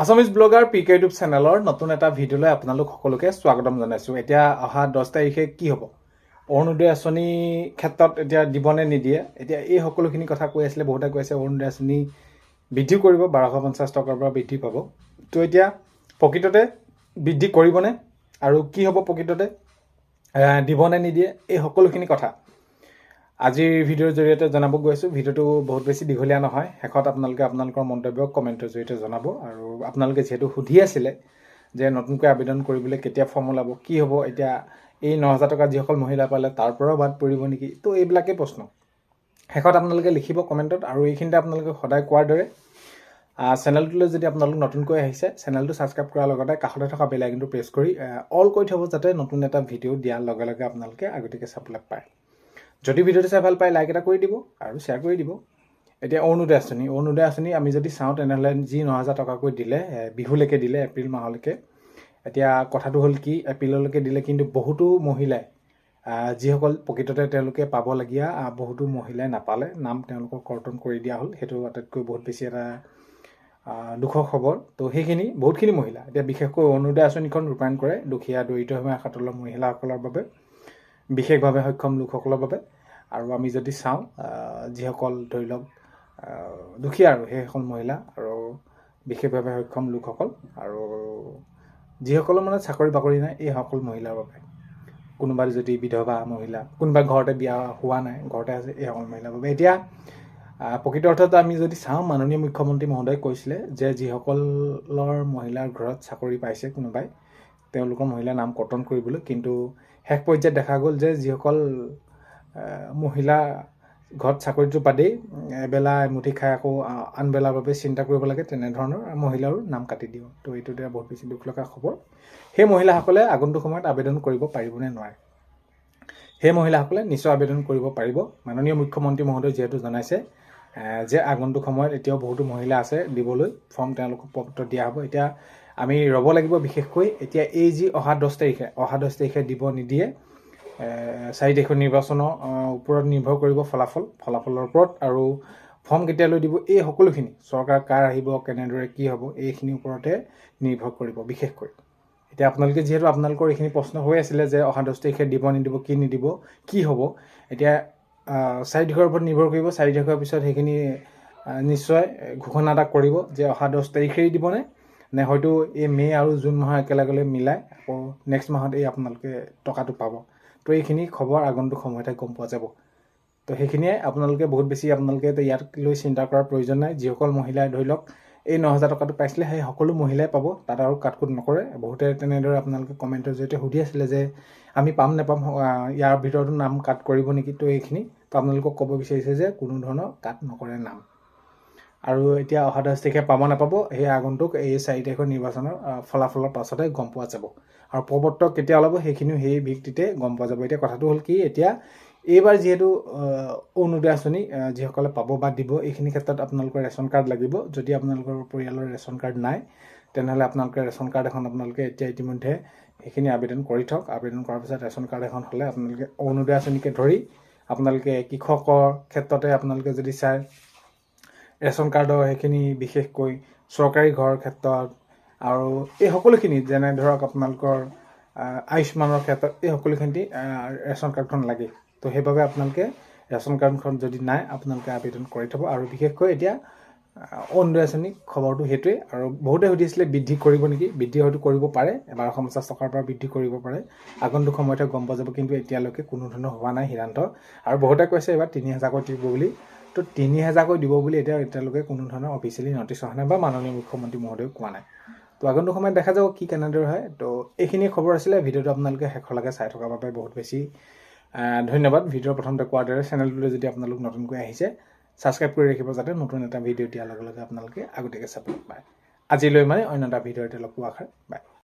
Assamese blogger পিকে YouTube চেনেলৰ নতুন এটা ভিডিঅ'লৈ আপোনালোক সকলোকে স্বাগতম জনাইছোঁ। এতিয়া অহা 10 তাৰিখে কি হ'ব, অৰুণোদয় আঁচনি ক্ষেত্ৰত এতিয়া দিবনে নিদিয়ে, এতিয়া এই সকলোখিনি কথা কৈ আছিলে। বহুতে কৈ আছে অৰুণোদয় আঁচনি বৃদ্ধি কৰিব, 1250 টকাৰ পৰা বৃদ্ধি পাব। তো এতিয়া প্ৰকৃততে বৃদ্ধি কৰিবনে আৰু কি হ'ব, প্ৰকৃততে দিবনে নিদিয়ে, এই সকলোখিনি কথা আজিৰ ভিডিঅ'ৰ জৰিয়তে জনাব গৈ আছোঁ। ভিডিঅ'টো বহুত বেছি দীঘলীয়া নহয়। শেষত আপোনালোকে আপোনালোকৰ মন্তব্য কমেণ্টৰ জৰিয়তে জনাব। আৰু আপোনালোকে যিহেতু সুধি আছিলে যে নতুনকৈ আবেদন কৰিবলৈ কেতিয়া ফৰ্ম ওলাব, কি হ'ব, এতিয়া এই 9,000 টকা যিসকল মহিলা পালে তাৰ পৰাও বাদ পৰিব নেকি, তো এইবিলাকেই প্ৰশ্ন। শেষত আপোনালোকে লিখিব কমেণ্টত। আৰু এইখিনিতে আপোনালোকে সদায় কোৱাৰ দৰে চেনেলটোলৈ যদি আপোনালোক নতুনকৈ আহিছে, চেনেলটো ছাবস্ক্ৰাইব কৰাৰ লগতে কাষতে থকা বেল আইকনটো প্ৰেছ কৰি অল কৰি থ'ব, যাতে নতুন এটা ভিডিঅ' দিয়াৰ লগে লগে আপোনালোকে আগতীয়াকৈ চাবলৈ পায়। যদি ভিডিঅ'টো চাই ভাল পায়, লাইক এটা কৰি দিব আৰু শ্বেয়াৰ কৰি দিব। এতিয়া অৰুণোদয় আঁচনি আমি যদি চাওঁ, তেনেহ'লে যি 9,000 টকাকৈ দিলে, বিহুলৈকে দিলে, এপ্ৰিল মাহলৈকে। এতিয়া কথাটো হ'ল কি, এপ্ৰিললৈকে দিলে, কিন্তু বহুতো মহিলাই যিসকল প্ৰকৃততে তেওঁলোকে পাবলগীয়া, বহুতো মহিলাই নাপালে, নাম তেওঁলোকক কৰ্তন কৰি দিয়া হ'ল। সেইটো আটাইতকৈ বহুত বেছি এটা দুখৰ খবৰ। তো সেইখিনি বহুতখিনি মহিলা, এতিয়া বিশেষকৈ অৰুণোদয় আঁচনিখন ৰূপায়ণ কৰে দুখীয়া দৰিদ্ৰ সীমাৰেখাৰ তলৰ মহিলাসকলৰ বাবে, বিশেষভাৱে সক্ষম লোকসকলৰ বাবে। আৰু আমি যদি চাওঁ, যিসকল ধৰি লওক দুখীয়া আৰু সেইসকল মহিলা আৰু বিশেষভাৱে সক্ষম লোকসকল আৰু যিসকলৰ মানে চাকৰি বাকৰি নাই, এই সকল মহিলাৰ বাবে, কোনোবা যদি বিধৱা মহিলা, কোনোবা ঘৰতে বিয়া হোৱা নাই, ঘৰতে আছে, এই সকল মহিলাৰ বাবে। এতিয়া প্ৰকৃত অৰ্থত আমি যদি চাওঁ, মাননীয় মুখ্যমন্ত্ৰী মহোদয়ে কৈছিলে যে যিসকলৰ মহিলাৰ ঘৰত চাকৰি পাইছে কোনোবাই, তেওঁলোকৰ মহিলাৰ নাম কৰ্তন কৰিবলৈ। কিন্তু শেষ পৰ্যায়ত দেখা গ'ল যে যিসকল মহিলা ঘৰত চাকৰিটো বাদেই এবেলা এমুঠি খাই আকৌ আনবেলাৰ বাবে চিন্তা কৰিব লাগে, তেনেধৰণৰ মহিলাৰো নাম কাটি দিওঁ। তো এইটো এতিয়া বহুত বেছি দুখ লগা খবৰ। সেই মহিলাসকলে আগন্তুক সময়ত আবেদন কৰিব পাৰিবনে নোৱাৰে? সেই মহিলাসকলে নিশ্চয় আবেদন কৰিব পাৰিব। মাননীয় মুখ্যমন্ত্ৰী মহোদয় যিহেতু জনাইছে যে আগন্তুক সময়ত এতিয়াও বহুতো মহিলা আছে দিবলৈ, ফৰ্ম তেওঁলোকক পত্ৰ দিয়া হ'ব। এতিয়া আমি ৰ'ব লাগিব। বিশেষকৈ এতিয়া এই যি অহা 10 তাৰিখে দিব নিদিয়ে, 4 তাৰিখৰ নিৰ্বাচনৰ ওপৰত নিৰ্ভৰ কৰিব, ফলাফলৰ ওপৰত, আৰু ফৰ্ম কেতিয়ালৈ দিব, এই সকলোখিনি চৰকাৰ কাৰ আহিব, কেনেদৰে কি হ'ব, এইখিনিৰ ওপৰতে নিৰ্ভৰ কৰিব বিশেষকৈ। এতিয়া আপোনালোকে যিহেতু আপোনালোকৰ এইখিনি প্ৰশ্ন হৈ আছিলে যে অহা 10 তাৰিখে দিব নিদিব, কি নিদিব, কি হ'ব, এতিয়া 4 তাৰিখৰ ওপৰত নিৰ্ভৰ কৰিব। 4 তাৰিখৰ পিছত সেইখিনি নিশ্চয় ঘোষণা এটা কৰিব যে অহা 10 তাৰিখেই দিবনে, নে হয়তো এই মে' আৰু জুন মাহৰ একেলগে মিলাই আকৌ নেক্সট মাহত এই আপোনালোকে টকাটো পাব। তো এইখিনি খবৰ আগন্তুক সময়তে গম পোৱা যাব। তো সেইখিনিয়ে আপোনালোকে বহুত বেছি ইয়াক লৈ চিন্তা কৰাৰ প্ৰয়োজন নাই। যিসকল মহিলাই ধৰি লওক এই 9,000 টকাটো পাইছিলে, সেই সকলো মহিলাই পাব, তাত আৰু কাটকুট নকৰে। বহুতে তেনেদৰে আপোনালোকে কমেণ্টৰ জৰিয়তে সুধি আছিলে যে আমি পাম নেপাম, ইয়াৰ ভিতৰতো নাম কাট কৰিব নেকি। তো এইখিনি তো আপোনালোকক ক'ব বিচাৰিছে যে কোনো ধৰণৰ কাট নকৰে নাম। আৰু এতিয়া অহা 10 তাৰিখে পাব নাপাব, সেই আগন্তুক এই 4 তাৰিখৰ নিৰ্বাচনৰ ফলাফলৰ পাছতে গম পোৱা যাব। আৰু প্ৰবৰ্তক কেতিয়া ওলাব, সেইখিনিও সেই ভিত্তিতে গম পোৱা যাব। এতিয়া কথাটো হ'ল কি, এতিয়া এইবাৰ যিহেতু অৰুণোদয় আঁচনি যিসকলে পাব বা দিব, এইখিনি ক্ষেত্ৰত আপোনালোকৰ ৰেচন কাৰ্ড লাগিব। যদি আপোনালোকৰ পৰিয়ালৰ ৰেচন কাৰ্ড নাই, তেনেহ'লে আপোনালোকে ৰেচন কাৰ্ড এখন আপোনালোকে এতিয়া ইতিমধ্যে সেইখিনি আবেদন কৰি থওক। আবেদন কৰাৰ পিছত ৰেচন কাৰ্ড এখন হ'লে আপোনালোকে অৰুণোদয় আঁচনিকে ধৰি আপোনালোকে কৃষকৰ ক্ষেত্ৰতে আপোনালোকে যদি চায়, ৰেচন কাৰ্ডৰ সেইখিনি বিশেষকৈ চৰকাৰী ঘৰৰ ক্ষেত্ৰত আৰু এই সকলোখিনি, যেনে ধৰক আপোনালোকৰ আয়ুষ্মানৰ ক্ষেত্ৰত, এই সকলোখিনি ৰেচন কাৰ্ডখন লাগে। তো সেইবাবে আপোনালোকে ৰেচন কাৰ্ডখন যদি নাই, আপোনালোকে আবেদন কৰি থ'ব। আৰু বিশেষকৈ এতিয়া অৰুণোদয় আঁচনি খবৰটো সেইটোৱে। আৰু বহুতে সুধিছিলে বৃদ্ধি কৰিব নেকি, বৃদ্ধি হয়তো কৰিব পাৰে, 1250 টকাৰ পৰা বৃদ্ধি কৰিব পাৰে, আগন্তুক সময়তে গম পোৱা যাব। কিন্তু এতিয়ালৈকে কোনো ধৰণৰ হোৱা নাই সিদ্ধান্ত। আৰু বহুতে কৈছে এইবাৰ 3,000কৈ দিব বুলি। তো 3,000কৈ দিব বুলি এতিয়ালৈকে কোনো ধৰণৰ অফিচিয়েলি নটিছ অহা নাই বা মাননীয় মুখ্যমন্ত্ৰী মহোদয়ে কোৱা নাই। তো আগন্তুক সময়ত দেখা যাব কি কেনেদৰে হয়। তো এইখিনি খবৰ আছিলে। ভিডিঅ'টো আপোনালোকে শেষলৈকে চাই থকাৰ বাবে বহুত বেছি ধন্যবাদ। ভিডিঅ'ৰ প্ৰথমতে কোৱাৰ দৰে চেনেলটোলৈ যদি আপোনালোক নতুনকৈ আহিছে, ছাবস্ক্ৰাইব কৰি ৰাখিব, যাতে নতুন এটা ভিডিঅ' দিয়াৰ লগে লগে আপোনালোকে আগতীয়াকৈ চাবলৈ পায়। আজিলৈ মানে অন্য এটা ভিডিঅ'তে লগ পোৱা আশা। বাই।